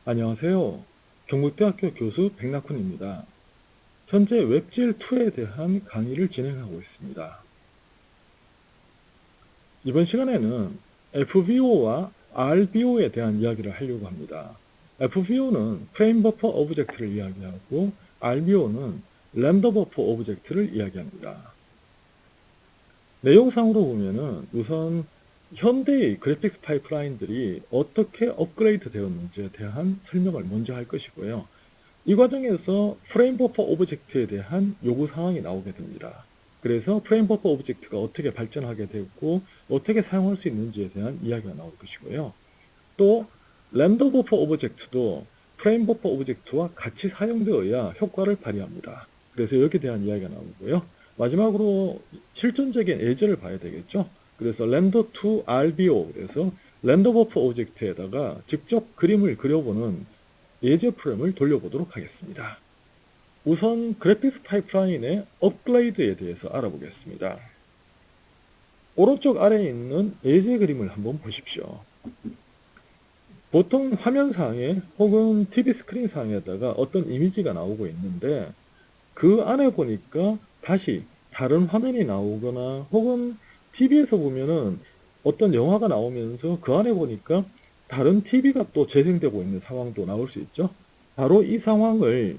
안녕하세요. 경북대학교 교수 백낙훈입니다. 현재 웹GL2에 대한 강의를 진행하고 있습니다. 이번 시간에는 FBO와 RBO에 대한 이야기를 하려고 합니다. FBO는 프레임 버퍼 오브젝트를 이야기하고 RBO는 램더 버퍼 오브젝트를 이야기합니다. 내용상으로 보면은 우선 현대의 그래픽스 파이프라인들이 어떻게 업그레이드 되었는지에 대한 설명을 먼저 할 것이고요. 이 과정에서 프레임 버퍼 오브젝트에 대한 요구 사항이 나오게 됩니다. 그래서 프레임 버퍼 오브젝트가 어떻게 발전하게 됐고 어떻게 사용할 수 있는지에 대한 이야기가 나올 것이고요. 또 램더 버퍼 오브젝트도 프레임 버퍼 오브젝트와 같이 사용되어야 효과를 발휘합니다. 그래서 여기에 대한 이야기가 나오고요. 마지막으로 실존적인 예제를 봐야 되겠죠. 그래서 렌더2 RBO, 그래서 렌더 버퍼 오브젝트에다가 직접 그림을 그려보는 예제 프레임을 돌려보도록 하겠습니다. 우선 그래픽스 파이프라인의 업그레이드에 대해서 알아보겠습니다. 오른쪽 아래에 있는 예제 그림을 한번 보십시오. 보통 화면상에 혹은 TV 스크린상에다가 어떤 이미지가 나오고 있는데 그 안에 보니까 다시 다른 화면이 나오거나 혹은 TV에서 보면은 어떤 영화가 나오면서 그 안에 보니까 다른 TV가 또 재생되고 있는 상황도 나올 수 있죠. 바로 이 상황을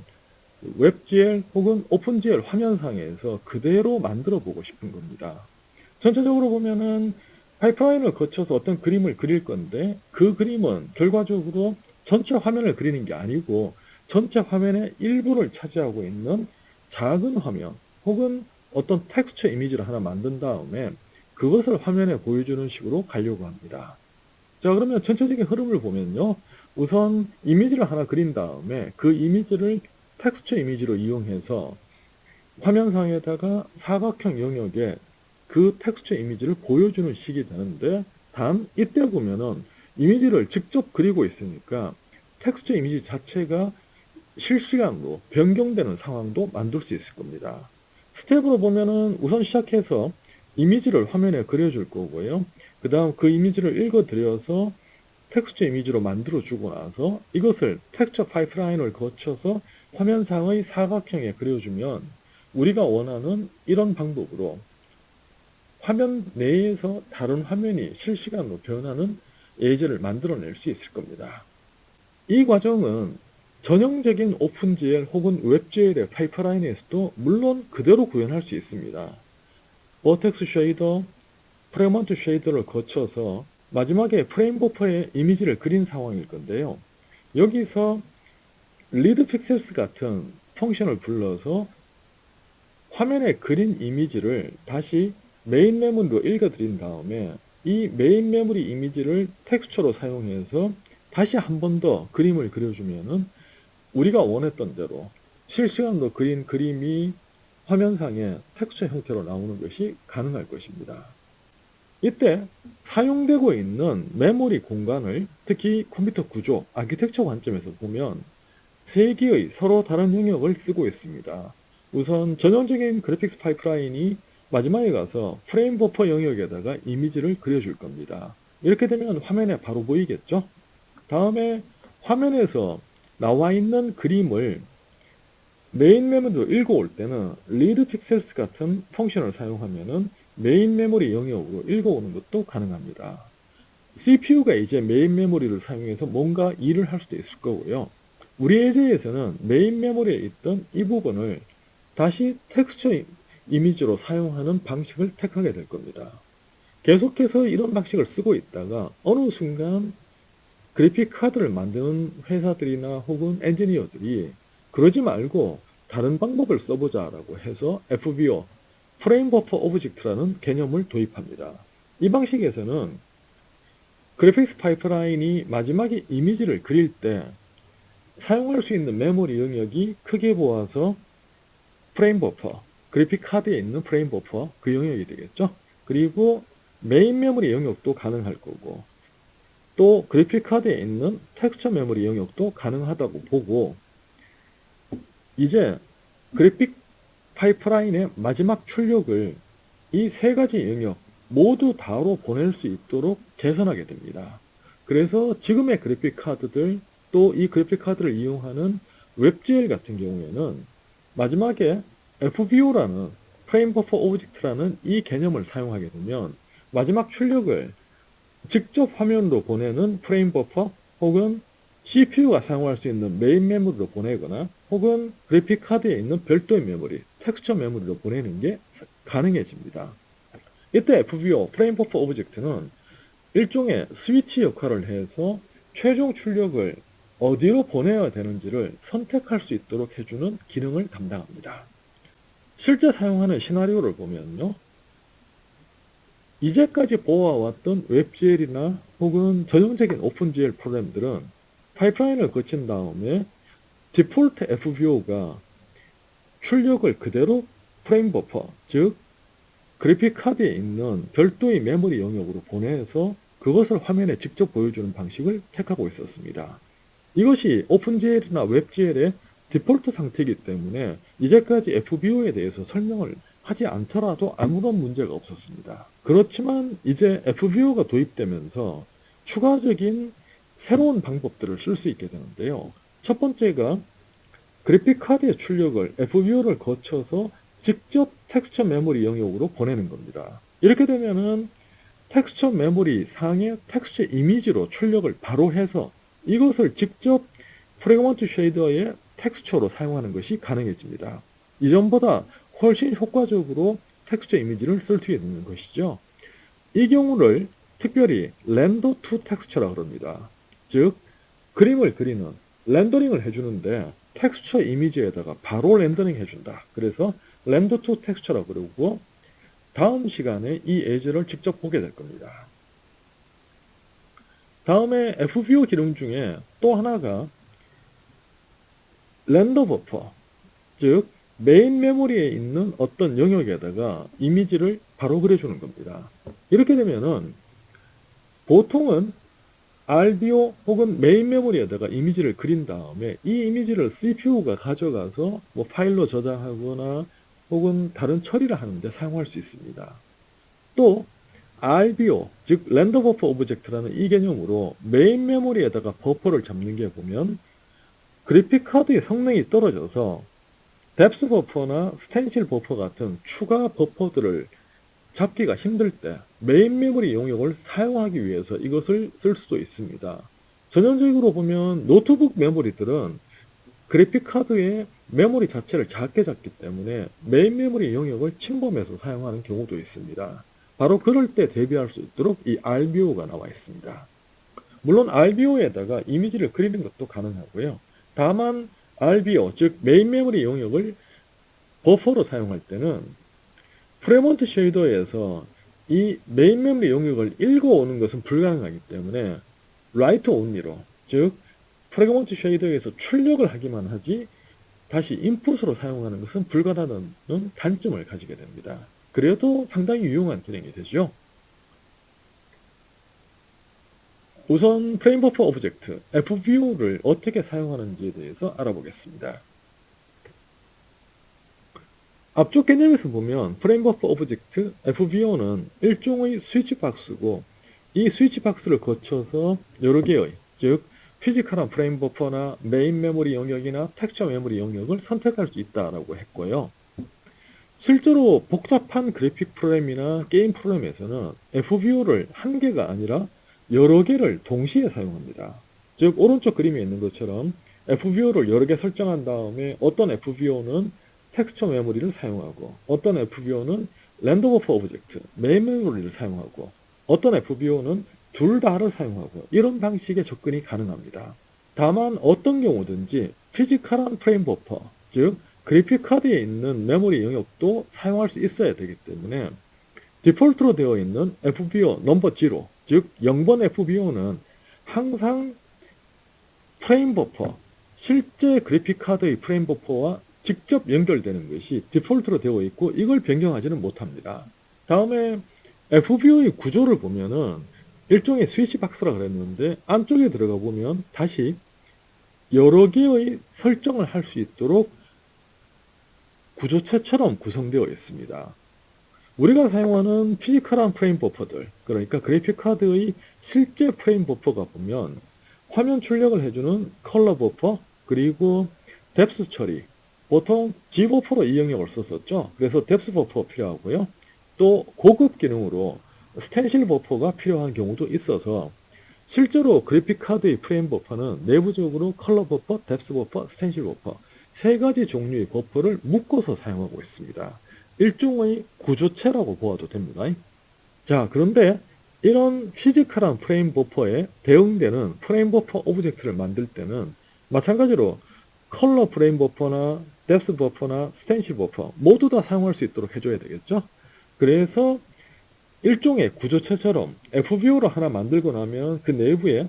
웹GL 혹은 오픈GL 화면상에서 그대로 만들어 보고 싶은 겁니다. 전체적으로 보면은 파이프라인을 거쳐서 어떤 그림을 그릴 건데 그 그림은 결과적으로 전체 화면을 그리는 게 아니고 전체 화면의 일부를 차지하고 있는 작은 화면 혹은 어떤 텍스처 이미지를 하나 만든 다음에 그것을 화면에 보여주는 식으로 가려고 합니다. 자, 그러면 전체적인 흐름을 보면요. 우선 이미지를 하나 그린 다음에 그 이미지를 텍스처 이미지로 이용해서 화면상에다가 사각형 영역에 그 텍스처 이미지를 보여주는 식이 되는데 단 이때 보면은 이미지를 직접 그리고 있으니까 텍스처 이미지 자체가 실시간으로 변경되는 상황도 만들 수 있을 겁니다. 스텝으로 보면은 우선 시작해서 이미지를 화면에 그려줄 거고요. 그 다음 그 이미지를 읽어드려서 텍스처 이미지로 만들어주고 나서 이것을 텍스처 파이프라인을 거쳐서 화면상의 사각형에 그려주면 우리가 원하는 이런 방법으로 화면 내에서 다른 화면이 실시간으로 변하는 예제를 만들어낼 수 있을 겁니다. 이 과정은 전형적인 오픈GL 혹은 웹GL의 파이프라인에서도 물론 그대로 구현할 수 있습니다. 버텍스 쉐이더, 프래그먼트 쉐이더를 거쳐서 마지막에 프레임 버퍼의 이미지를 그린 상황일 건데요. 여기서 리드 픽셀스 같은 펑션을 불러서 화면에 그린 이미지를 다시 메인 메모리로 읽어드린 다음에 이 메인 메모리 이미지를 텍스처로 사용해서 다시 한 번 더 그림을 그려주면은 우리가 원했던 대로 실시간으로 그린 그림이 화면상에 텍스처 형태로 나오는 것이 가능할 것입니다. 이때 사용되고 있는 메모리 공간을 특히 컴퓨터 구조, 아키텍처 관점에서 보면 세 개의 서로 다른 영역을 쓰고 있습니다. 우선 전형적인 그래픽스 파이프라인이 마지막에 가서 프레임 버퍼 영역에다가 이미지를 그려줄 겁니다. 이렇게 되면 화면에 바로 보이겠죠? 다음에 화면에서 나와 있는 그림을 메인 메모리로 읽어올 때는 read pixels 같은 펑션을 사용하면은 메인 메모리 영역으로 읽어오는 것도 가능합니다. CPU가 이제 메인 메모리를 사용해서 뭔가 일을 할 수도 있을 거고요. 우리 예제에서는 메인 메모리에 있던 이 부분을 다시 텍스처 이미지로 사용하는 방식을 택하게 될 겁니다. 계속해서 이런 방식을 쓰고 있다가 어느 순간 그래픽 카드를 만드는 회사들이나 혹은 엔지니어들이 그러지 말고 다른 방법을 써보자라고 해서 FBO, 프레임 버퍼 오브젝트라는 개념을 도입합니다. 이 방식에서는 그래픽스 파이프라인이 마지막에 이미지를 그릴 때 사용할 수 있는 메모리 영역이 크게 보아서 프레임 버퍼, 그래픽 카드에 있는 프레임 버퍼 그 영역이 되겠죠. 그리고 메인 메모리 영역도 가능할 거고 또 그래픽 카드에 있는 텍스처 메모리 영역도 가능하다고 보고 이제 그래픽 파이프라인의 마지막 출력을 이 세 가지 영역 모두 다로 보낼 수 있도록 개선하게 됩니다. 그래서 지금의 그래픽 카드들, 또 이 그래픽 카드를 이용하는 웹GL 같은 경우에는 마지막에 FBO라는 프레임 버퍼 오브젝트라는 이 개념을 사용하게 되면 마지막 출력을 직접 화면으로 보내는 프레임 버퍼 혹은 CPU가 사용할 수 있는 메인 메모리로 보내거나 혹은 그래픽 카드에 있는 별도의 메모리, 텍스처 메모리로 보내는 게 가능해집니다. 이때 FBO, 프레임 버퍼 오브젝트는 일종의 스위치 역할을 해서 최종 출력을 어디로 보내야 되는지를 선택할 수 있도록 해주는 기능을 담당합니다. 실제 사용하는 시나리오를 보면요. 이제까지 보아왔던 웹GL이나 혹은 전형적인 오픈GL 프로그램들은 파이프라인을 거친 다음에 디폴트 FBO가 출력을 그대로 프레임 버퍼, 즉 그래픽 카드에 있는 별도의 메모리 영역으로 보내서 그것을 화면에 직접 보여주는 방식을 택하고 있었습니다. 이것이 오픈GL이나 웹GL의 디폴트 상태이기 때문에 이제까지 FBO에 대해서 설명을 하지 않더라도 아무런 문제가 없었습니다. 그렇지만 이제 FBO가 도입되면서 추가적인 새로운 방법들을 쓸 수 있게 되는데요. 첫 번째가 그래픽 카드의 출력을 FBO를 거쳐서 직접 텍스처 메모리 영역으로 보내는 겁니다. 이렇게 되면은 텍스처 메모리 상의 텍스처 이미지로 출력을 바로 해서 이것을 직접 프래그먼트 쉐이더의 텍스처로 사용하는 것이 가능해집니다. 이전보다 훨씬 효과적으로 텍스처 이미지를 쓸 수 있는 것이죠. 이 경우를 특별히 렌더 투 텍스처라고 합니다. 즉 그림을 그리는 렌더링을 해주는데 텍스처 이미지에다가 바로 렌더링 해준다. 그래서 렌더 투 텍스처라고 그러고 다음 시간에 이 예제를 직접 보게 될 겁니다. 다음에 FBO 기능 중에 또 하나가 렌더 버퍼, 즉 메인 메모리에 있는 어떤 영역에다가 이미지를 바로 그려주는 겁니다. 이렇게 되면은 보통은 RBO 혹은 메인 메모리에다가 이미지를 그린 다음에 이 이미지를 CPU가 가져가서 뭐 파일로 저장하거나 혹은 다른 처리를 하는데 사용할 수 있습니다. 또 RBO, 즉 렌더 버퍼 오브젝트라는 이 개념으로 메인 메모리에다가 버퍼를 잡는 게 보면 그래픽 카드의 성능이 떨어져서 뎁스 버퍼나 스텐실 버퍼 같은 추가 버퍼들을 잡기가 힘들 때 메인 메모리 영역을 사용하기 위해서 이것을 쓸 수도 있습니다. 전형적으로 보면 노트북 메모리들은 그래픽 카드의 메모리 자체를 작게 잡기 때문에 메인 메모리 영역을 침범해서 사용하는 경우도 있습니다. 바로 그럴 때 대비할 수 있도록 이 RBO가 나와 있습니다. 물론 RBO에다가 이미지를 그리는 것도 가능하고요. 다만 RBO, 즉 메인 메모리 영역을 버퍼로 사용할 때는 프레몬트 쉐이더에서 이 메인 메모리 영역을 읽어오는 것은 불가능하기 때문에 라이트 온리로, 즉 프레몬트 쉐이더에서 출력을 하기만 하지 다시 인풋으로 사용하는 것은 불가능하다는 단점을 가지게 됩니다. 그래도 상당히 유용한 기능이 되죠. 우선 프레임 버퍼 오브젝트 FBO를 어떻게 사용하는지에 대해서 알아보겠습니다. 앞쪽 개념에서 보면 프레임 버퍼 오브젝트 FBO는 일종의 스위치 박스고 이 스위치 박스를 거쳐서 여러 개의, 즉 피지컬한 프레임 버퍼나 메인 메모리 영역이나 텍스처 메모리 영역을 선택할 수 있다라고 했고요. 실제로 복잡한 그래픽 프로그램이나 게임 프로그램에서는 FBO를 한 개가 아니라 여러 개를 동시에 사용합니다. 즉 오른쪽 그림에 있는 것처럼 FBO를 여러 개 설정한 다음에 어떤 FBO는 텍스처 메모리를 사용하고 어떤 FBO는 렌더 버퍼 오브젝트, 메인 메모리를 사용하고 어떤 FBO는 둘 다를 사용하고 이런 방식의 접근이 가능합니다. 다만 어떤 경우든지 피지컬한 프레임 버퍼, 즉 그래픽 카드에 있는 메모리 영역도 사용할 수 있어야 되기 때문에 디폴트로 되어 있는 FBO 넘버 0, 즉 0번 FBO는 항상 프레임 버퍼, 실제 그래픽 카드의 프레임 버퍼와 직접 연결되는 것이 디폴트로 되어 있고 이걸 변경하지는 못합니다. 다음에 FBO의 구조를 보면은 일종의 스위치 박스라 그랬는데 안쪽에 들어가 보면 다시 여러 개의 설정을 할 수 있도록 구조체처럼 구성되어 있습니다. 우리가 사용하는 피지컬한 프레임 버퍼들, 그러니까 그래픽카드의 실제 프레임 버퍼가 보면 화면 출력을 해주는 컬러 버퍼, 그리고 뎁스 처리, 보통 G 버퍼로 이 영역을 썼었죠. 그래서 뎁스 버퍼가 필요하고요. 또 고급 기능으로 스텐실 버퍼가 필요한 경우도 있어서 실제로 그래픽카드의 프레임 버퍼는 내부적으로 컬러 버퍼, 뎁스 버퍼, 스텐실 버퍼 세 가지 종류의 버퍼를 묶어서 사용하고 있습니다. 일종의 구조체라고 보아도 됩니다. 자, 그런데 이런 피지컬한 프레임 버퍼에 대응되는 프레임 버퍼 오브젝트를 만들 때는 마찬가지로 컬러 프레임 버퍼나 뎁스 버퍼나 스텐실 버퍼 모두 다 사용할 수 있도록 해줘야 되겠죠. 그래서 일종의 구조체처럼 FBO를 하나 만들고 나면 그 내부에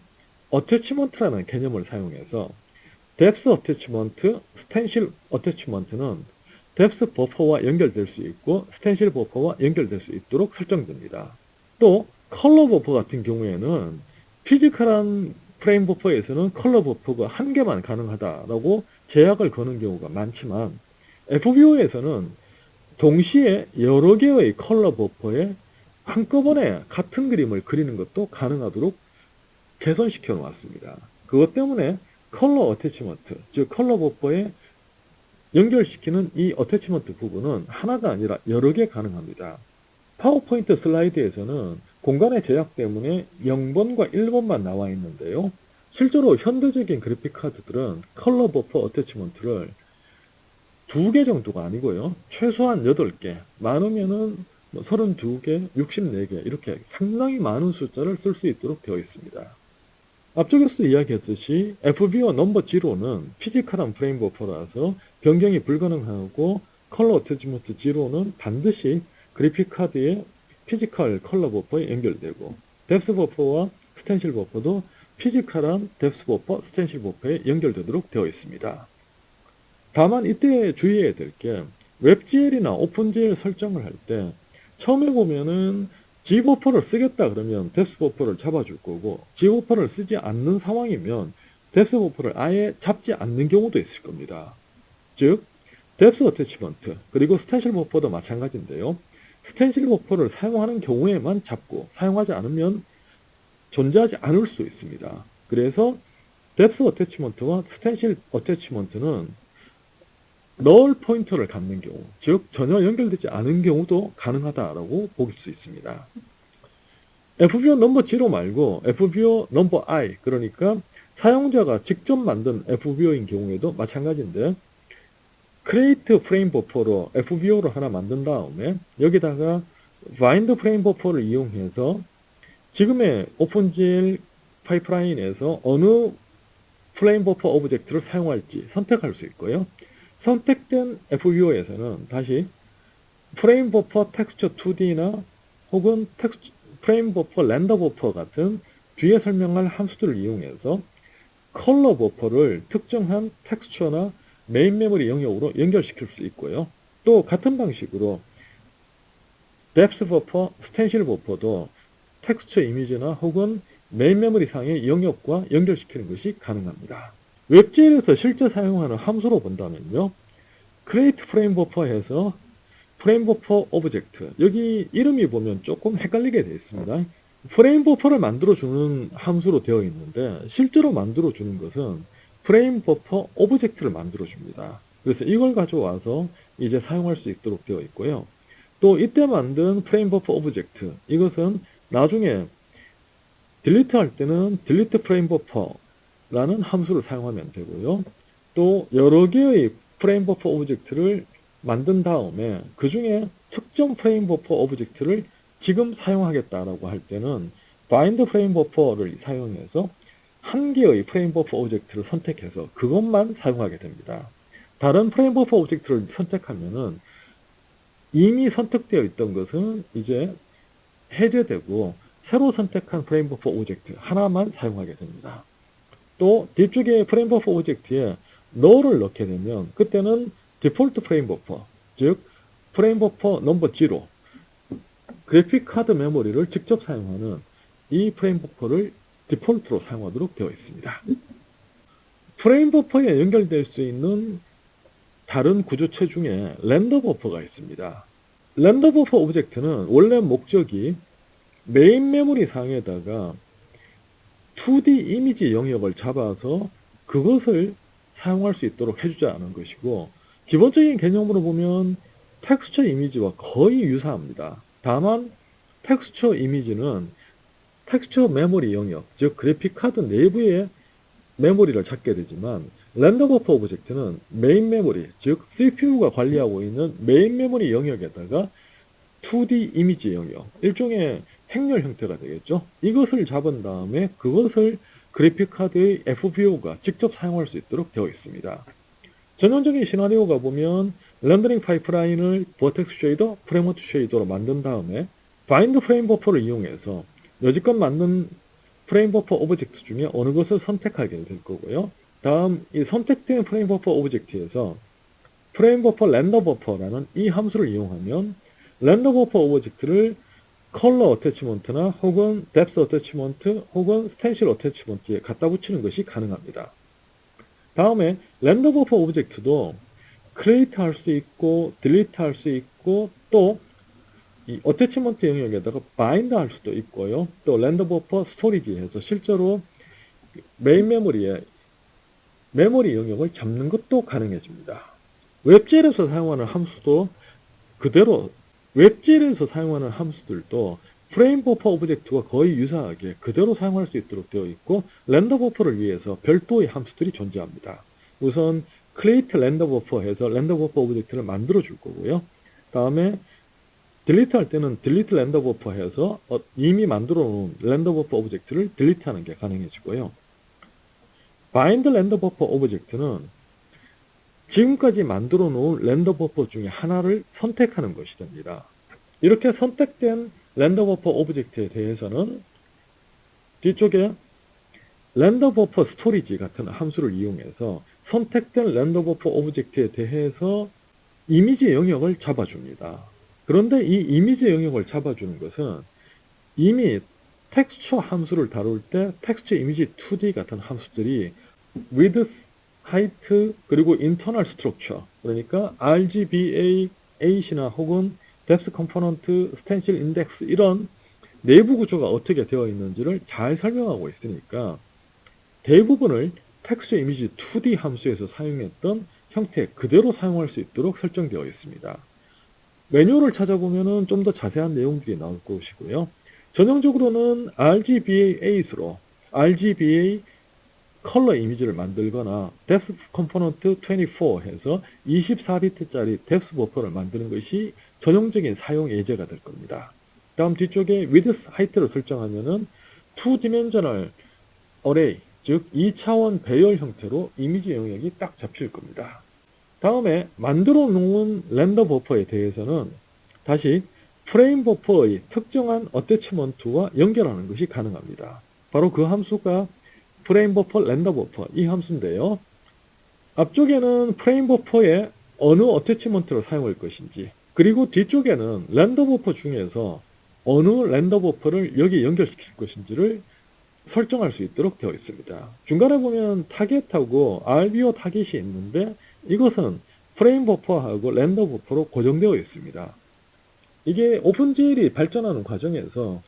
어태치먼트라는 개념을 사용해서 뎁스 어태치먼트, 스텐실 어태치먼트는 뎁스 버퍼와 연결될 수 있고 스텐실 버퍼와 연결될 수 있도록 설정됩니다. 또 컬러 버퍼 같은 경우에는 피지컬한 프레임 버퍼에서는 컬러 버퍼가 한 개만 가능하다라고 제약을 거는 경우가 많지만 FBO에서는 동시에 여러 개의 컬러 버퍼에 한꺼번에 같은 그림을 그리는 것도 가능하도록 개선시켜 놓았습니다. 그것 때문에 컬러 어태치먼트, 즉 컬러 버퍼에 연결시키는 이 어태치먼트 부분은 하나가 아니라 여러 개 가능합니다. 파워포인트 슬라이드에서는 공간의 제약 때문에 0번과 1번만 나와 있는데요. 실제로 현대적인 그래픽카드들은 컬러 버퍼 어태치먼트를 2개 정도가 아니고요. 최소한 8개, 많으면은 32개, 64개 이렇게 상당히 많은 숫자를 쓸 수 있도록 되어 있습니다. 앞쪽에서도 이야기했듯이 FBO 넘버 0는 피지컬한 프레임 버퍼라서 변경이 불가능하고 컬러 어태치먼트 0는 반드시 그래픽카드의 피지컬 컬러 버퍼에 연결되고 뎁스 버퍼와 스텐실 버퍼도 피지컬한 뎁스 버퍼, 스텐실 버퍼에 연결되도록 되어 있습니다. 다만 이때 주의해야 될 게 웹GL이나 오픈GL 설정을 할 때 처음에 보면은 G버퍼를 쓰겠다 그러면 뎁스 버퍼를 잡아줄 거고 G버퍼를 쓰지 않는 상황이면 뎁스 버퍼를 아예 잡지 않는 경우도 있을 겁니다. 즉 뎁스 어태치먼트 그리고 스텐실 버퍼도 마찬가지인데요. 스텐실 버퍼를 사용하는 경우에만 잡고 사용하지 않으면 존재하지 않을 수 있습니다. 그래서 뎁스 어태치먼트와 스텐실 어태치먼트는 널 포인터를 갖는 경우, 즉 전혀 연결되지 않은 경우도 가능하다라고 볼 수 있습니다. FBO 넘버 0 말고 FBO 넘버 I, 그러니까 사용자가 직접 만든 FBO인 경우에도 마찬가지인데 크레이트 프레임 버퍼로 FBO를 하나 만든 다음에 여기다가 바인드 프레임 버퍼를 이용해서 지금의 오픈GL 파이프라인에서 어느 프레임 버퍼 오브젝트를 사용할지 선택할 수 있고요. 선택된 FBO에서는 다시 프레임 버퍼 텍스처 2D나 혹은 프레임 버퍼 렌더 버퍼 같은 뒤에 설명할 함수들을 이용해서 컬러 버퍼를 특정한 텍스처나 메인 메모리 영역으로 연결시킬 수 있고요. 또 같은 방식으로 뎁스 버퍼, 스텐실 버퍼도 텍스처 이미지나 혹은 메인 메모리 상의 영역과 연결시키는 것이 가능합니다. 웹GL에서 실제 사용하는 함수로 본다면요. create frame buffer 해서 프레임 버퍼 오브젝트, 여기 이름이 보면 조금 헷갈리게 되어 있습니다. 프레임 버퍼를 만들어주는 함수로 되어 있는데 실제로 만들어주는 것은 프레임 버퍼 오브젝트를 만들어줍니다. 그래서 이걸 가져와서 이제 사용할 수 있도록 되어 있고요. 또 이때 만든 프레임 버퍼 오브젝트, 이것은 나중에 딜리트 할 때는 딜리트 프레임 버퍼 라는 함수를 사용하면 되고요. 또 여러 개의 프레임 버퍼 오브젝트를 만든 다음에 그 중에 특정 프레임 버퍼 오브젝트를 지금 사용하겠다라고 할 때는 bind 프레임 버퍼를 사용해서 한 개의 프레임 버퍼 오브젝트를 선택해서 그것만 사용하게 됩니다. 다른 프레임 버퍼 오브젝트를 선택하면은 이미 선택되어 있던 것은 이제 해제되고 새로 선택한 프레임 버퍼 오브젝트 하나만 사용하게 됩니다. 또 뒤쪽에 프레임 버퍼 오브젝트에 null을 넣게 되면 그때는 디폴트 프레임 버퍼, 즉 프레임 버퍼 넘버 0, 그래픽 카드 메모리를 직접 사용하는 이 프레임 버퍼를 디폴트로 사용하도록 되어 있습니다. 프레임 버퍼에 연결될 수 있는 다른 구조체 중에 렌더 버퍼가 있습니다. 렌더 버퍼 오브젝트는 원래 목적이 메인 메모리 상에다가 2D 이미지 영역을 잡아서 그것을 사용할 수 있도록 해주자는 것이고, 기본적인 개념으로 보면 텍스처 이미지와 거의 유사합니다. 다만 텍스처 이미지는 텍스처 메모리 영역, 즉 그래픽카드 내부의 메모리를 찾게 되지만, 렌더 버퍼 오브젝트는 메인 메모리, 즉 CPU가 관리하고 있는 메인 메모리 영역에다가 2D 이미지 영역, 일종의 행렬 형태가 되겠죠. 이것을 잡은 다음에 그것을 그래픽카드의 FPU가 직접 사용할 수 있도록 되어 있습니다. 전형적인 시나리오가 보면 렌더링 파이프라인을 버텍스 쉐이더, 프레임워트 쉐이더로 만든 다음에 바인드 프레임 버퍼를 이용해서 여지껏 만든 프레임 버퍼 오브젝트 중에 어느 것을 선택하게 될 거고요. 다음 이 선택된 프레임 버퍼 오브젝트에서 프레임 버퍼 렌더 버퍼라는 이 함수를 이용하면 렌더 버퍼 오브젝트를 컬러 어태치먼트나 혹은 뎁스 어태치먼트 혹은 스텐실 어태치먼트에 갖다 붙이는 것이 가능합니다. 다음에 렌더 버퍼 오브젝트도 크리에이트 할 수 있고 딜리트 할 수 있고 또 이 어태치먼트 영역에다가 바인드 할 수도 있고요. 또 렌더 버퍼 스토리지에서 실제로 메인 메모리에 메모리 영역을 잡는 것도 가능해집니다. 웹젤에서 사용하는 함수도 그대로 웹젤에서 사용하는 함수들도 프레임 버퍼 오브젝트와 거의 유사하게 그대로 사용할 수 있도록 되어 있고, 렌더 버퍼를 위해서 별도의 함수들이 존재합니다. 우선 create 렌더 버퍼 해서 렌더 버퍼 오브젝트를 만들어 줄 거고요. 다음에 딜리트 할 때는 delete 렌더 버퍼 해서 이미 만들어 놓은 렌더 버퍼 오브젝트를 딜리트 하는 게 가능해지고요. bind 렌더 버퍼 오브젝트는 지금까지 만들어 놓은 렌더 버퍼 중에 하나를 선택하는 것이 됩니다. 이렇게 선택된 렌더 버퍼 오브젝트에 대해서는 뒤쪽에 렌더 버퍼 스토리지 같은 함수를 이용해서 선택된 렌더 버퍼 오브젝트에 대해서 이미지 영역을 잡아줍니다. 그런데 이 이미지 영역을 잡아주는 것은 이미 텍스처 함수를 다룰 때 텍스처 이미지 2D 같은 함수들이 width, height, 그리고 internal structure, 그러니까 RGBA, AC나 혹은 depth component, stencil index 이런 내부 구조가 어떻게 되어 있는지를 잘 설명하고 있으니까 대부분을 텍스처 이미지 2D 함수에서 사용했던 형태 그대로 사용할 수 있도록 설정되어 있습니다. 매뉴얼을 찾아보면 좀 더 자세한 내용들이 나올 것이고요. 전형적으로는 RGBA8로 RGBA 컬러 이미지를 만들거나 depth component 24 해서 24비트짜리 depth 버퍼를 만드는 것이 전형적인 사용 예제가 될 겁니다. 다음 뒤쪽에 width, height를 설정하면은 2dimensional array, 즉 2차원 배열 형태로 이미지 영역이 딱 잡힐 겁니다. 다음에 만들어 놓은 렌더 버퍼에 대해서는 다시 프레임 버퍼의 특정한 어태치먼트와 연결하는 것이 가능합니다. 바로 그 함수가 프레임 버퍼 렌더 버퍼 이 함수인데요. 앞쪽에는 프레임 버퍼에 어느 어태치먼트를 사용할 것인지, 그리고 뒤쪽에는 렌더 버퍼 중에서 어느 렌더 버퍼를 여기 연결시킬 것인지를 설정할 수 있도록 되어 있습니다. 중간에 보면 타겟하고 RBO 타겟이 있는데 이것은 프레임 버퍼하고 렌더 버퍼로 고정되어 있습니다. 이게 오픈GL이 발전하는 과정에서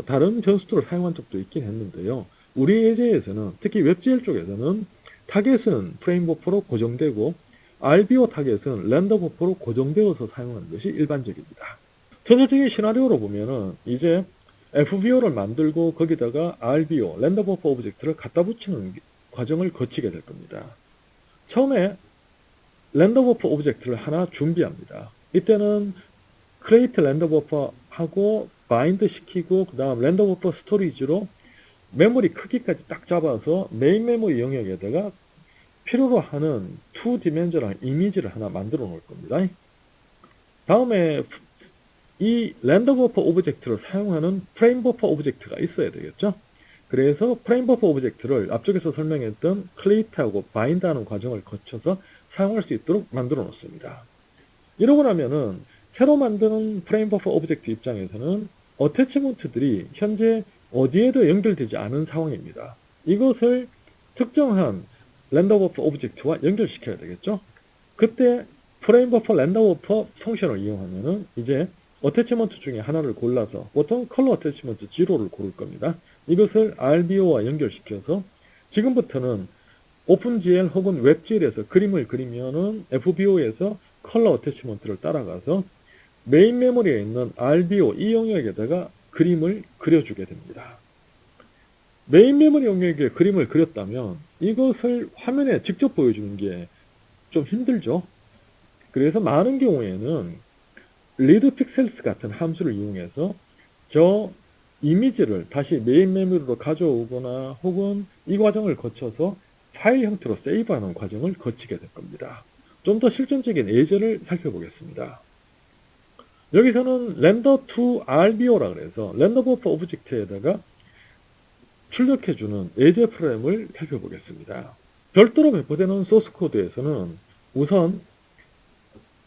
다른 변수들을 사용한 적도 있긴 했는데요. 우리 예제에서는 특히 웹GL 쪽에서는 타겟은 프레임 버퍼로 고정되고 RBO 타겟은 렌더 버퍼로 고정되어서 사용하는 것이 일반적입니다. 전체적인 시나리오로 보면은 이제 FBO를 만들고 거기다가 RBO, 렌더 버퍼 오브젝트를 갖다 붙이는 과정을 거치게 될 겁니다. 처음에 렌더 버퍼 오브젝트를 하나 준비합니다. 이때는 create 렌더 버퍼 하고 바인드 시키고 그 다음 렌더 버퍼 스토리지로 메모리 크기까지 딱 잡아서 메인 메모리 영역에다가 필요로 하는 2디멘전al 이미지를 하나 만들어 놓을 겁니다. 다음에 이 렌더 버퍼 오브젝트를 사용하는 프레임 버퍼 오브젝트가 있어야 되겠죠. 그래서 프레임 버퍼 오브젝트를 앞쪽에서 설명했던 create하고 bind하는 과정을 거쳐서 사용할 수 있도록 만들어 놓습니다. 이러고 나면은 새로 만드는 프레임 버퍼 오브젝트 입장에서는 어태치먼트들이 현재 어디에도 연결되지 않은 상황입니다. 이것을 특정한 렌더 버퍼 오브젝트와 연결시켜야 되겠죠. 그때 프레임 버퍼, 렌더 버퍼 펑션을 이용하면은 이제 어태치먼트 중에 하나를 골라서 보통 컬러 어태치먼트 0를 고를 겁니다. 이것을 RBO와 연결시켜서 지금부터는 오픈GL 혹은 웹GL에서 그림을 그리면은 FBO에서 컬러 어태치먼트를 따라가서 메인 메모리에 있는 RBO 이 영역에다가 그림을 그려주게 됩니다. 메인 메모리 영역에 그림을 그렸다면 이것을 화면에 직접 보여주는 게 좀 힘들죠. 그래서 많은 경우에는 리드 픽셀스 같은 함수를 이용해서 저 이미지를 다시 메인 메모리로 가져오거나 혹은 이 과정을 거쳐서 파일 형태로 세이브하는 과정을 거치게 될 겁니다. 좀 더 실전적인 예제를 살펴보겠습니다. 여기서는 렌더 to RBO라 그래서 렌더 버퍼 오브젝트에다가 출력해주는 예제 프레임을 살펴보겠습니다. 별도로 배포되는 소스 코드에서는 우선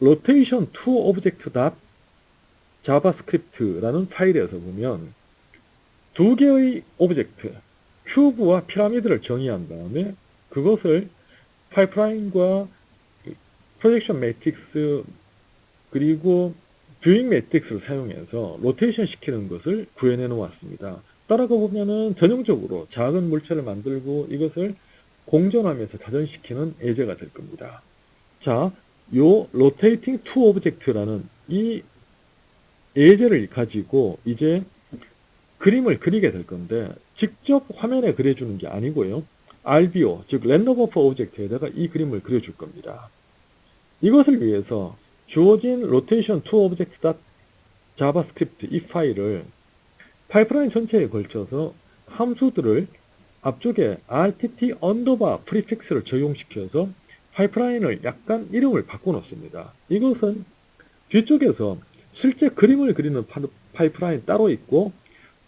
rotation to object javascript라는 파일에서 보면 두 개의 오브젝트, 큐브와 피라미드를 정의한 다음에 그것을 파이프라인과 프로젝션 매트릭스 그리고 뷰잉 매트릭스를 사용해서 로테이션 시키는 것을 구현해 놓았습니다. 따라가 보면은 전형적으로 작은 물체를 만들고 이것을 공전하면서 자전시키는 예제가 될 겁니다. 자, 요 rotating to object라는 이 예제를 가지고 이제 그림을 그리게 될 건데 직접 화면에 그려주는 게 아니고요. RBO, 즉 렌더 버퍼 오브젝트에다가 이 그림을 그려줄 겁니다. 이것을 위해서 주어진 rotation to object javascript 이 파일을 파이프라인 전체에 걸쳐서 함수들을 앞쪽에 rtt 언더바 프리픽스를 적용시켜서 파이프라인을 약간 이름을 바꿔 놓습니다. 이것은 뒤쪽에서 실제 그림을 그리는 파이프라인 따로 있고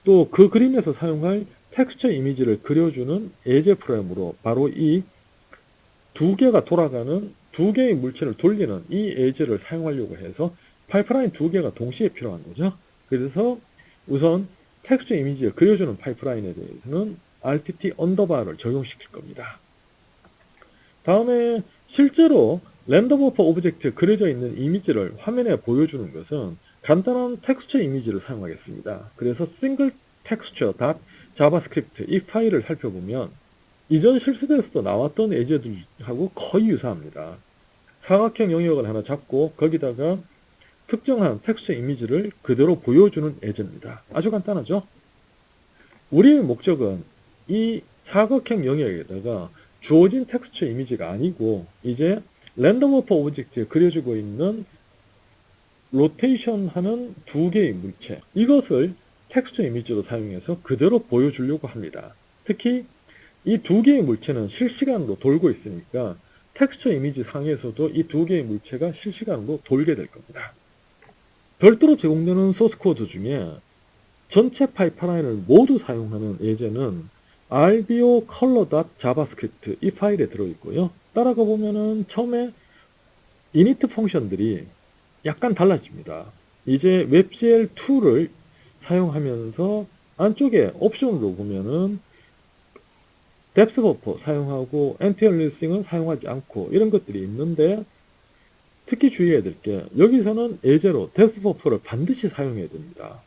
또 그 그림에서 사용할 텍스처 이미지를 그려주는 예제 프레임으로 바로 이 두 개가 돌아가는 두 개의 물체를 돌리는 이 예제를 사용하려고 해서 파이프라인 두 개가 동시에 필요한 거죠. 그래서 우선 텍스처 이미지를 그려주는 파이프라인에 대해서는 RTT 언더바를 적용시킬 겁니다. 다음에 실제로 렌더 버퍼 오브젝트에 그려져 있는 이미지를 화면에 보여주는 것은 간단한 텍스처 이미지를 사용하겠습니다. 그래서 single texture.javascript 이 파일을 살펴보면 이전 실습에서도 나왔던 예제들하고 거의 유사합니다. 사각형 영역을 하나 잡고 거기다가 특정한 텍스처 이미지를 그대로 보여주는 예제입니다. 아주 간단하죠? 우리의 목적은 이 사각형 영역에다가 주어진 텍스처 이미지가 아니고 이제 렌더 버퍼 오브젝트에 그려지고 있는 로테이션 하는 두 개의 물체 이것을 텍스처 이미지로 사용해서 그대로 보여주려고 합니다. 특히 이 두 개의 물체는 실시간으로 돌고 있으니까 텍스처 이미지 상에서도 이 두 개의 물체가 실시간으로 돌게 될 겁니다. 별도로 제공되는 소스 코드 중에 전체 파이프라인을 모두 사용하는 예제는 RBO color.javascript 이 파일에 들어있고요. 따라가 보면은 처음에 init 펑션들이 약간 달라집니다. 이제 WebGL2를 사용하면서 안쪽에 옵션으로 보면은 depth buffer 사용하고 anti-aliasing은 사용하지 않고 이런 것들이 있는데 특히 주의해야 될 게 여기서는 예제로 depth buffer를 반드시 사용해야 됩니다.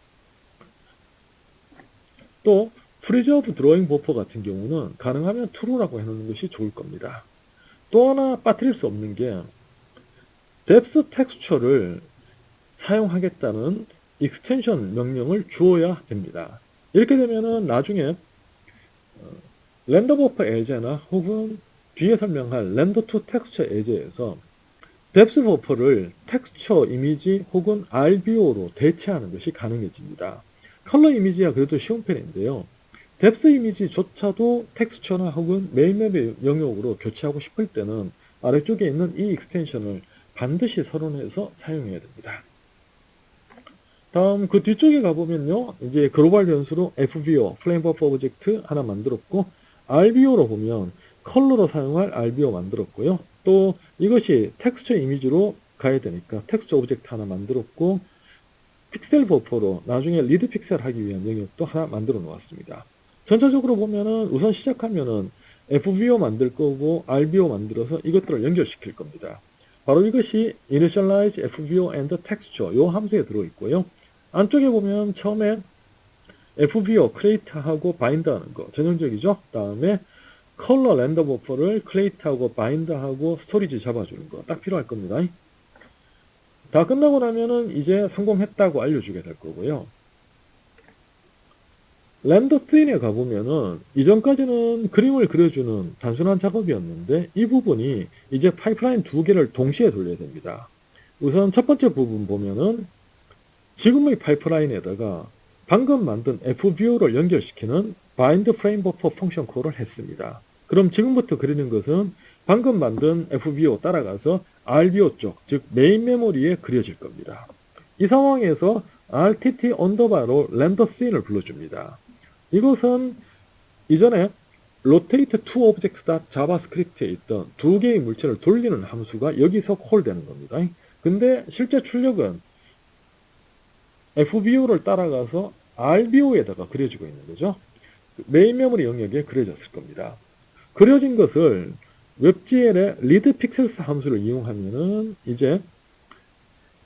또 프리저브 드로잉 버퍼 같은 경우는 가능하면 true라고 해놓는 것이 좋을 겁니다. 또 하나 빠뜨릴 수 없는 게 depth texture를 사용하겠다는 익스텐션 명령을 주어야 됩니다. 이렇게 되면은 나중에 렌더 버퍼 예제나 혹은 뒤에 설명할 렌더 투 텍스처 예제에서 depth 버퍼를 텍스처 이미지 혹은 RBO로 대체하는 것이 가능해집니다. 컬러 이미지가 그래도 쉬운 편인데요. depth 이미지조차도 텍스처나 혹은 메인 맵 영역으로 교체하고 싶을 때는 아래쪽에 있는 이 익스텐션을 반드시 선언해서 사용해야 됩니다. 다음 그 뒤쪽에 가보면요. 이제 글로벌 변수로 FBO, 플레임 버퍼 오브젝트 하나 만들었고 RBO로 보면 컬러로 사용할 RBO 만들었고요. 또 이것이 텍스처 이미지로 가야 되니까 텍스처 오브젝트 하나 만들었고 픽셀 버퍼로 나중에 리드 픽셀 하기 위한 영역도 하나 만들어 놓았습니다. 전체적으로 보면은 우선 시작하면은 FBO 만들 거고 RBO 만들어서 이것들을 연결시킬 겁니다. 바로 이것이 initialize FBO and texture 요 함수에 들어있고요. 안쪽에 보면 처음에 FBO create하고 bind하는 거 전형적이죠. 다음에 컬러 렌더 버퍼를 create하고 bind하고 스토리지 잡아주는 거 딱 필요할 겁니다. 다 끝나고 나면은 이제 성공했다고 알려주게 될 거고요. 렌더 스크린에 가보면은 이전까지는 그림을 그려주는 단순한 작업이었는데 이 부분이 이제 파이프라인 두 개를 동시에 돌려야 됩니다. 우선 첫 번째 부분 보면은 지금의 파이프라인에다가 방금 만든 FBO를 연결시키는 bind frame buffer 펑션 콜을 했습니다. 그럼 지금부터 그리는 것은 방금 만든 FBO 따라가서 RBO 쪽, 즉 메인 메모리에 그려질 겁니다. 이 상황에서 RTT 언더바로 렌더 씬을 불러줍니다. 이것은 이전에 rotate to object.javascript에 있던 두 개의 물체를 돌리는 함수가 여기서 콜되는 겁니다. 근데 실제 출력은 FBO를 따라가서 RBO에다가 그려지고 있는 거죠. 메인 메모리 영역에 그려졌을 겁니다. 그려진 것을 웹GL의 readPixels 함수를 이용하면은 이제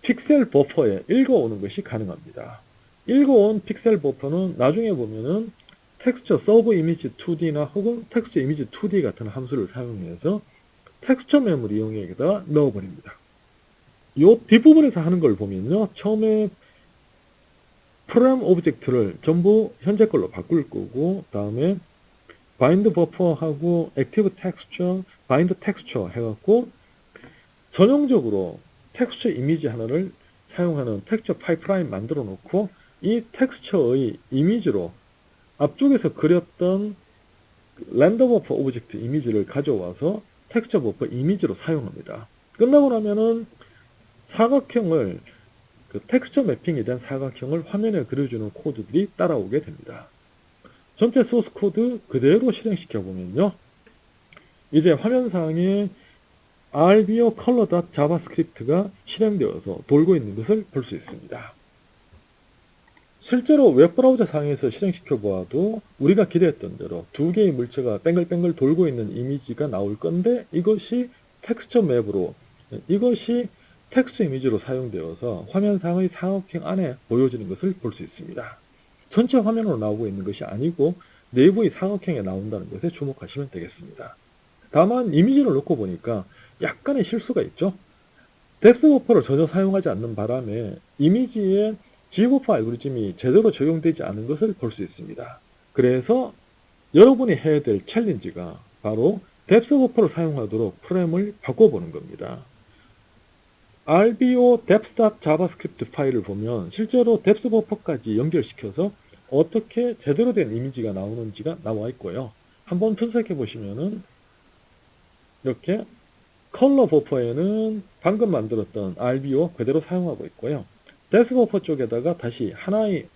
픽셀 버퍼에 읽어오는 것이 가능합니다. 읽어온 픽셀 버퍼는 나중에 보면은 텍스처 서브 이미지 2D나 혹은 텍스처 이미지 2D 같은 함수를 사용해서 텍스처 메모리 영역에다 넣어버립니다. 이 뒷부분에서 하는 걸 보면요. 처음에 프로그램 오브젝트를 전부 현재 걸로 바꿀 거고 다음에 바인드 버퍼하고 액티브 텍스처, 바인드 텍스처 해갖고 전형적으로 텍스처 이미지 하나를 사용하는 텍스처 파이프라인 만들어 놓고 이 텍스처의 이미지로 앞쪽에서 그렸던 렌더 버퍼 오브젝트 이미지를 가져와서 텍스처 버퍼 이미지로 사용합니다. 끝나고 나면은 사각형을 그 텍스처 매핑이 된 사각형을 화면에 그려주는 코드들이 따라오게 됩니다. 전체 소스 코드 그대로 실행시켜 보면요. 이제 화면상에 RBO color.javascript가 실행되어서 돌고 있는 것을 볼 수 있습니다. 실제로 웹브라우저 상에서 실행시켜 보아도 우리가 기대했던 대로 두 개의 물체가 뱅글뱅글 돌고 있는 이미지가 나올 건데 이것이 텍스처 맵으로 이것이 텍스트 이미지로 사용되어서 화면상의 사각형 안에 보여지는 것을 볼 수 있습니다. 전체 화면으로 나오고 있는 것이 아니고 내부의 사각형에 나온다는 것에 주목하시면 되겠습니다. 다만 이미지를 놓고 보니까 약간의 실수가 있죠. 뎁스 버퍼를 전혀 사용하지 않는 바람에 이미지에 Gbuffer 알고리즘이 제대로 적용되지 않은 것을 볼 수 있습니다. 그래서 여러분이 해야 될 챌린지가 바로 뎁스 버퍼를 사용하도록 프레임을 바꿔보는 겁니다. RBO depth.javascript 파일을 보면 실제로 depth 버퍼까지 연결시켜서 어떻게 제대로 된 이미지가 나오는지가 나와 있고요. 한번 분석해 보시면은 이렇게 컬러 버퍼에는 방금 만들었던 RBO 그대로 사용하고 있고요. depth 버퍼 쪽에다가 다시 하나의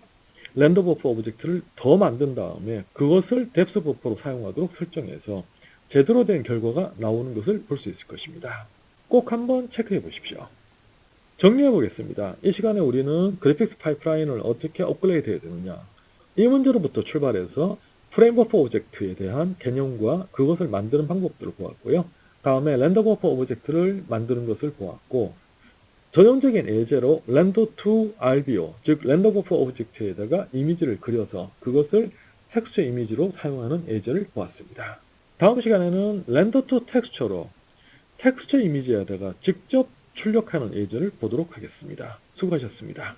렌더 버퍼 오브젝트를 더 만든 다음에 그것을 depth 버퍼로 사용하도록 설정해서 제대로 된 결과가 나오는 것을 볼 수 있을 것입니다. 꼭 한번 체크해 보십시오. 정리해 보겠습니다. 이 시간에 우리는 그래픽스 파이프라인을 어떻게 업그레이드 해야 되느냐 이 문제로부터 출발해서 프레임 버퍼 오브젝트에 대한 개념과 그것을 만드는 방법들을 보았고요. 다음에 렌더 버퍼 오브젝트를 만드는 것을 보았고 전형적인 예제로 렌더 to RBO 즉 렌더 버퍼 오브젝트에다가 이미지를 그려서 그것을 텍스처 이미지로 사용하는 예제를 보았습니다. 다음 시간에는 렌더 to 텍스처로 텍스처 이미지에다가 직접 출력하는 예제를 보도록 하겠습니다. 수고하셨습니다.